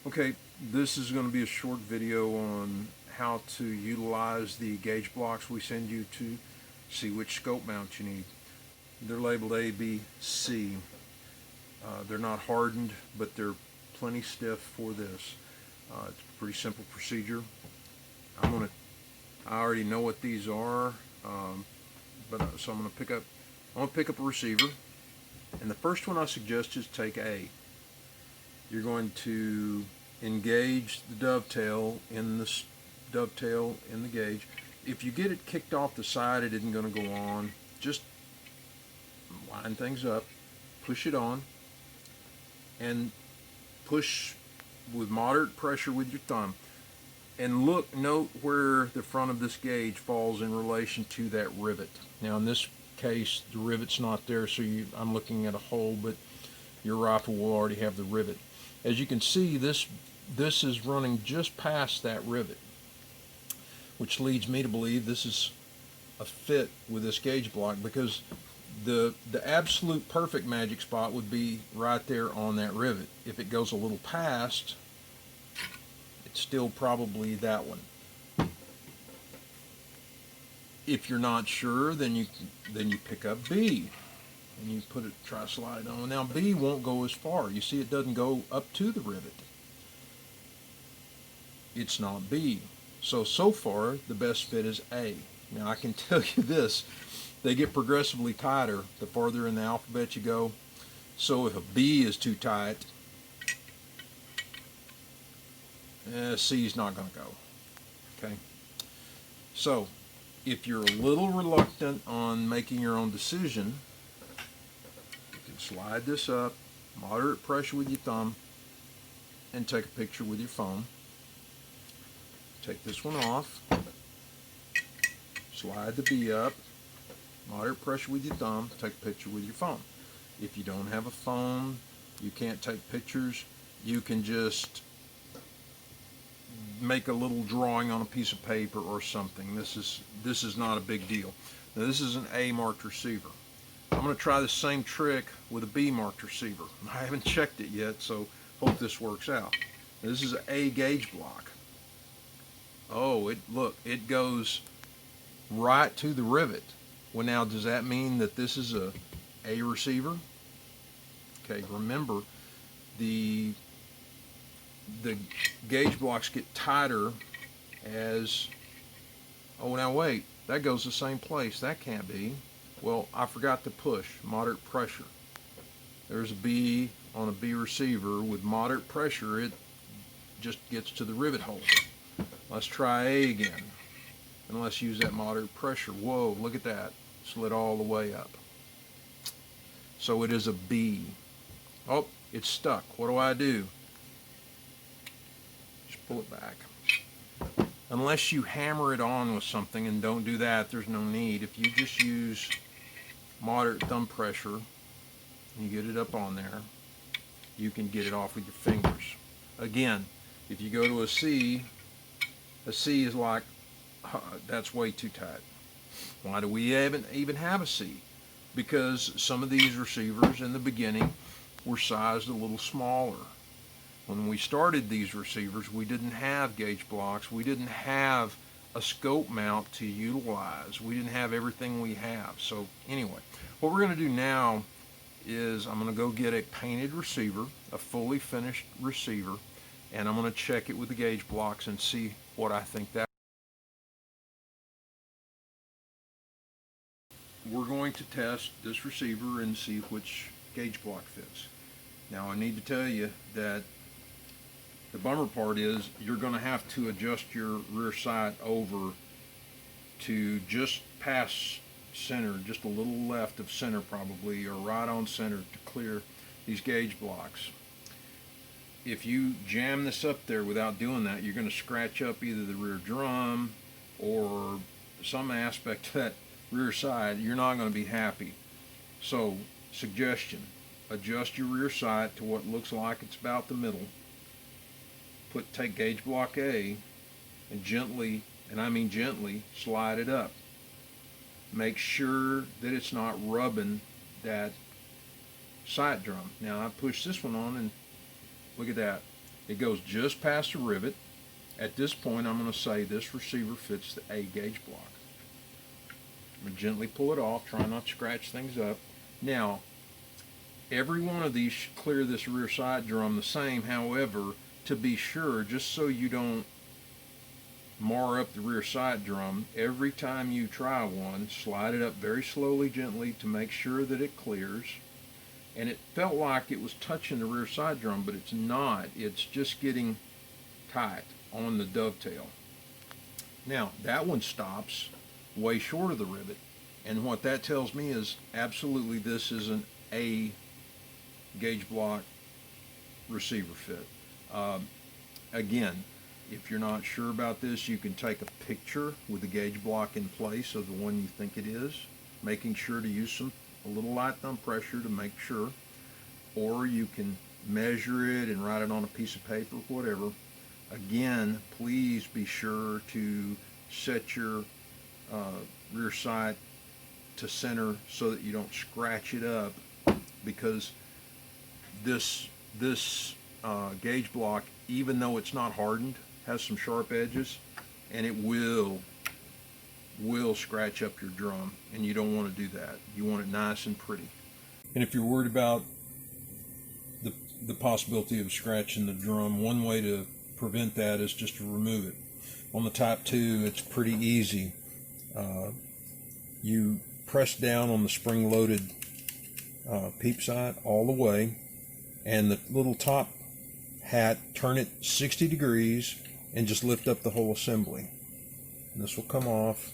Okay, this is going to be a short video on how to utilize the gauge blocks we send you to see which scope mount you need. They're labeled A, B, C. They're not hardened, but they're plenty stiff for this. It's a pretty simple procedure. I already know what these are, so I'm going to pick up a receiver, and the first one I suggest is take A. You're going to engage the dovetail in the gauge. If you get it kicked off the side, it isn't going to go on. Just line things up, push it on, and push with moderate pressure with your thumb. And note where the front of this gauge falls in relation to that rivet. Now in this case, the rivet's not there, so I'm looking at a hole, but your rifle will already have the rivet. As you can see, this is running just past that rivet, which leads me to believe this is a fit with this gauge block, because the absolute perfect magic spot would be right there on that rivet. If it goes a little past, it's still probably that one. If you're not sure, then you pick up B and you try to slide it on. Now B won't go as far. You see, it doesn't go up to the rivet. It's not B. So far, the best fit is A. Now I can tell you this, they get progressively tighter the farther in the alphabet you go. So if a B is too tight, C is not going to go. Okay. So if you're a little reluctant on making your own decision, you can slide this up, moderate pressure with your thumb, and take a picture with your phone. Take this one off, slide the B up, moderate pressure with your thumb, take a picture with your phone. If you don't have a phone, you can't take pictures, you can just make a little drawing on a piece of paper or something. This is not a big deal. Now this is an A marked receiver. I'm going to try the same trick with a B marked receiver. I haven't checked it yet, so hope this works out. Now, this is an A gauge block. Oh, look, it goes right to the rivet. Well, now does that mean that this is a receiver? Okay, remember the gauge blocks get tighter as, oh now wait, that goes the same place. That can't be. Well, I forgot to push moderate pressure. There's a B on a B receiver. With moderate pressure, it just gets to the rivet hole. Let's try A again, and let's use that moderate pressure. Whoa, look at that, slid all the way up. So it is a B. Oh, it's stuck. What do? Just pull it back. Unless you hammer it on with something, and don't do that, there's no need. If you just use moderate thumb pressure and you get it up on there, you can get it off with your fingers. Again, if you go to a C is like, that's way too tight. Why do we even have a C? Because some of these receivers in the beginning were sized a little smaller. When we started these receivers, we didn't have gauge blocks. We didn't have a scope mount to utilize. We didn't have everything we have. So anyway, what we're going to do now is I'm going to go get a painted receiver, a fully finished receiver, and I'm going to check it with the gauge blocks and see what I think that. We're going to test this receiver and see which gauge block fits. Now I need to tell you that the bummer part is you're going to have to adjust your rear sight over to just past center, just a little left of center probably, or right on center to clear these gauge blocks. If you jam this up there without doing that, you're going to scratch up either the rear drum or some aspect of that rear side. You're not going to be happy. So, suggestion, adjust your rear sight to what looks like it's about the middle. Take gauge block A and gently, and I mean gently, slide it up. Make sure that it's not rubbing that sight drum. Now I push this one on and look at that. It goes just past the rivet. At this point, I'm going to say this receiver fits the A gauge block. I'm going to gently pull it off, try not to scratch things up. Now, every one of these should clear this rear side drum the same. However, to be sure, just so you don't mar up the rear side drum, every time you try one, slide it up very slowly, gently, to make sure that it clears. And it felt like it was touching the rear side drum, but it's not. It's just getting tight on the dovetail. Now, that one stops way short of the rivet, and what that tells me is absolutely this is an A gauge block receiver fit. Again, if you're not sure about this, you can take a picture with the gauge block in place of the one you think it is, making sure to use a little light thumb pressure to make sure, or you can measure it and write it on a piece of paper, whatever. Again, please be sure to set your rear sight to center so that you don't scratch it up, because this gauge block, even though it's not hardened, has some sharp edges, and it will scratch up your drum, and you don't want to do that. You want it nice and pretty. And if you're worried about the possibility of scratching the drum, one way to prevent that is just to remove it. On the Type 2, it's pretty easy. You press down on the spring-loaded peep sight all the way, and the little top hat, turn it 60 degrees and just lift up the whole assembly. And this will come off.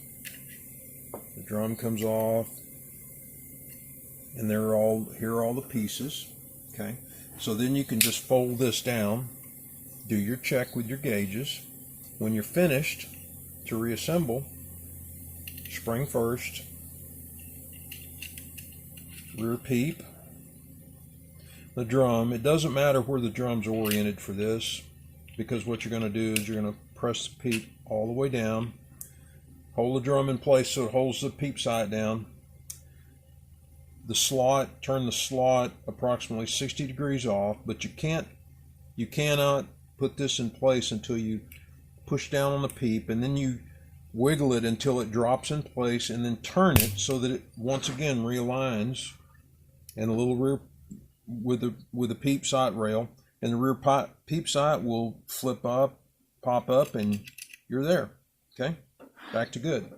The drum comes off, and here are all the pieces. Okay, so then you can just fold this down, do your check with your gauges. When you're finished, to reassemble, spring first, rear peep, the drum. It doesn't matter where the drum's oriented for this, because what you're going to do is you're going to press the peep all the way down, hold the drum in place so it holds the peep sight down. The slot, turn the slot approximately 60 degrees off, but you cannot put this in place until you push down on the peep, and then you wiggle it until it drops in place, and then turn it so that it once again realigns, and a little rear with the peep sight rail, and the rear peep sight will flip up, pop up, and you're there. Okay, back to good.